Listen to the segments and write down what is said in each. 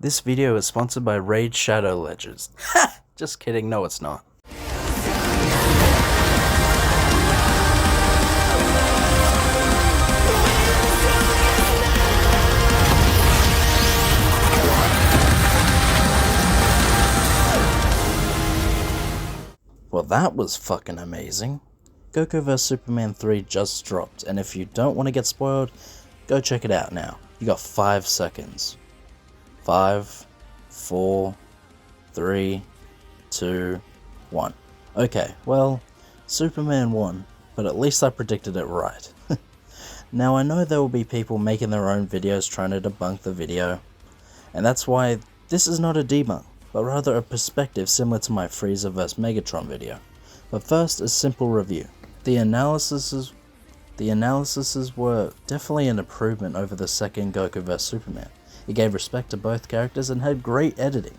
This video is sponsored by Raid Shadow Legends. Ha! Just kidding, no it's not. Well, that was fucking amazing. Goku Vs Superman 3 just dropped, and if you don't want to get spoiled, go check it out now. You got 5 seconds. 5, 4, 3, 2, 1. Okay, well, Superman won, but at least I predicted it right. Now I know there will be people making their own videos trying to debunk the video, and that's why this is not a debunk, but rather a perspective similar to my Frieza vs Megatron video. But first, a simple review. The analyses were definitely an improvement over the second Goku vs Superman. It gave respect to both characters and had great editing.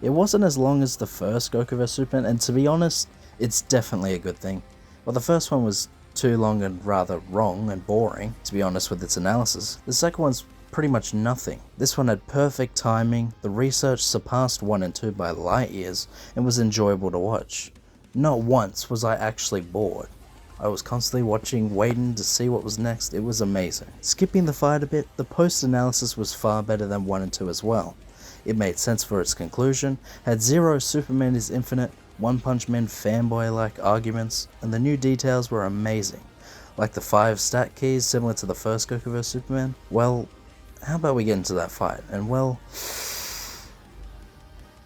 It wasn't as long as the first Goku vs Superman, and to be honest, it's definitely a good thing. While the first one was too long and rather wrong and boring, to be honest with its analysis, the second one's pretty much nothing. This one had perfect timing, the research surpassed 1 and 2 by light years, and was enjoyable to watch. Not once was I actually bored. I was constantly watching, waiting to see what was next. It was amazing. Skipping the fight a bit, the post-analysis was far better than 1 and 2 as well. It made sense for its conclusion, had zero Superman is infinite, One Punch Man fanboy-like arguments, and the new details were amazing. Like the 5 stat keys similar to the first Goku vs Superman. Well, how about we get into that fight? And well,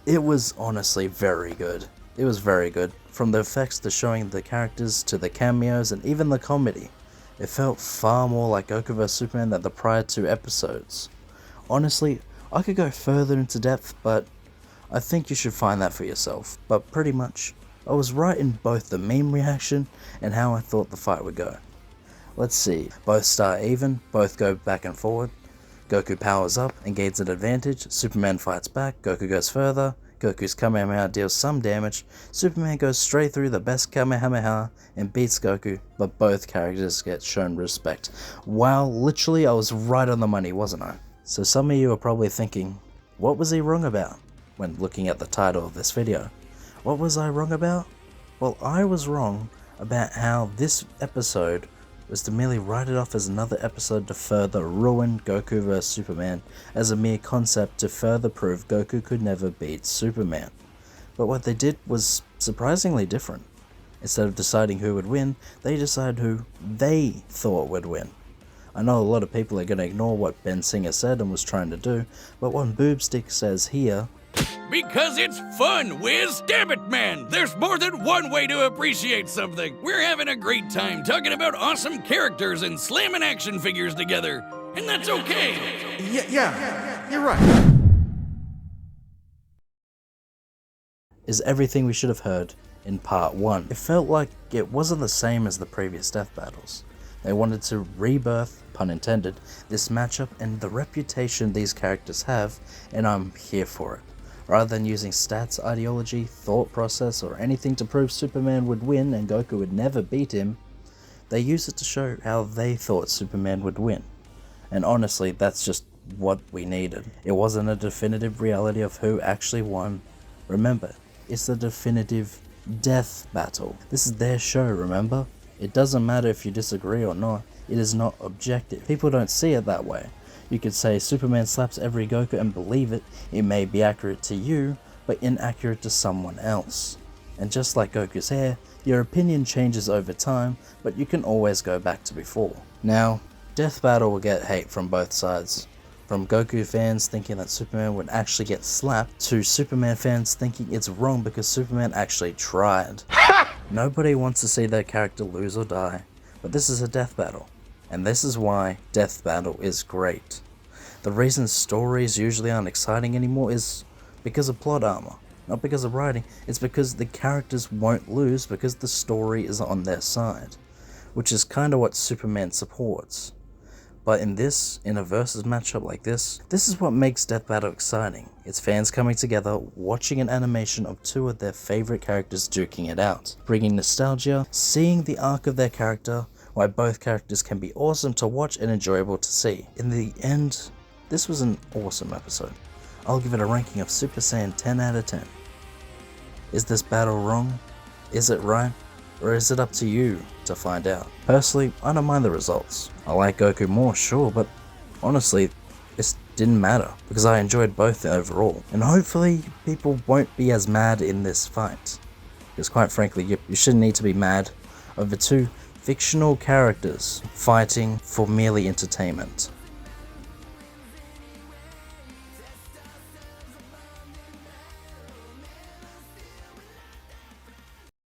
it was honestly very good. It was very good. From the effects to showing the characters to the cameos and even the comedy. It felt far more like Goku vs Superman than the prior 2 episodes. Honestly, I could go further into depth, but I think you should find that for yourself. But pretty much, I was right in both the meme reaction and how I thought the fight would go. Let's see, both start even, both go back and forward. Goku powers up and gains an advantage, Superman fights back, Goku goes further, Goku's Kamehameha deals some damage, Superman goes straight through the best Kamehameha and beats Goku, but both characters get shown respect. Wow, literally I was right on the money, wasn't I? So some of you are probably thinking, what was he wrong about? When looking at the title of this video. What was I wrong about? Well, I was wrong about how this episode was to merely write it off as another episode to further ruin Goku vs Superman as a mere concept to further prove Goku could never beat Superman. But what they did was surprisingly different. Instead of deciding who would win, they decided who they thought would win. I know a lot of people are going to ignore what Ben Singer said and was trying to do, but what Boobstick says here, because it's fun, Wiz! Damn it, man! There's more than one way to appreciate something! We're having a great time talking about awesome characters and slamming action figures together, and that's okay! Yeah, you're right. is everything we should have heard in part 1. It felt like it wasn't the same as the previous death battles. They wanted to rebirth, pun intended, this matchup and the reputation these characters have, and I'm here for it. Rather than using stats, ideology, thought process, or anything to prove Superman would win and Goku would never beat him, they used it to show how they thought Superman would win. And honestly, that's just what we needed. It wasn't a definitive reality of who actually won. Remember, it's the definitive death battle. This is their show, remember? It doesn't matter if you disagree or not, it is not objective. People don't see it that way. You could say Superman slaps every Goku and believe it. It may be accurate to you, but inaccurate to someone else. And just like Goku's hair, your opinion changes over time, but you can always go back to before. Now, Death Battle will get hate from both sides. From Goku fans thinking that Superman would actually get slapped, to Superman fans thinking it's wrong because Superman actually tried. Nobody wants to see their character lose or die, but this is a death battle. And this is why Death Battle is great. The reason stories usually aren't exciting anymore is because of plot armor. Not because of writing, it's because the characters won't lose because the story is on their side. Which is kinda what Superman supports. But in a versus matchup like this is what makes Death Battle exciting. It's fans coming together, watching an animation of 2 of their favorite characters duking it out. Bringing nostalgia, seeing the arc of their character, why both characters can be awesome to watch and enjoyable to see. In the end, this was an awesome episode. I'll give it a ranking of Super Saiyan 10 out of 10. Is this battle wrong? Is it right? Or is it up to you to find out? Personally, I don't mind the results. I like Goku more, sure, but honestly, this didn't matter because I enjoyed both overall. And hopefully, people won't be as mad in this fight. Because quite frankly, you shouldn't need to be mad over two fictional characters fighting for merely entertainment.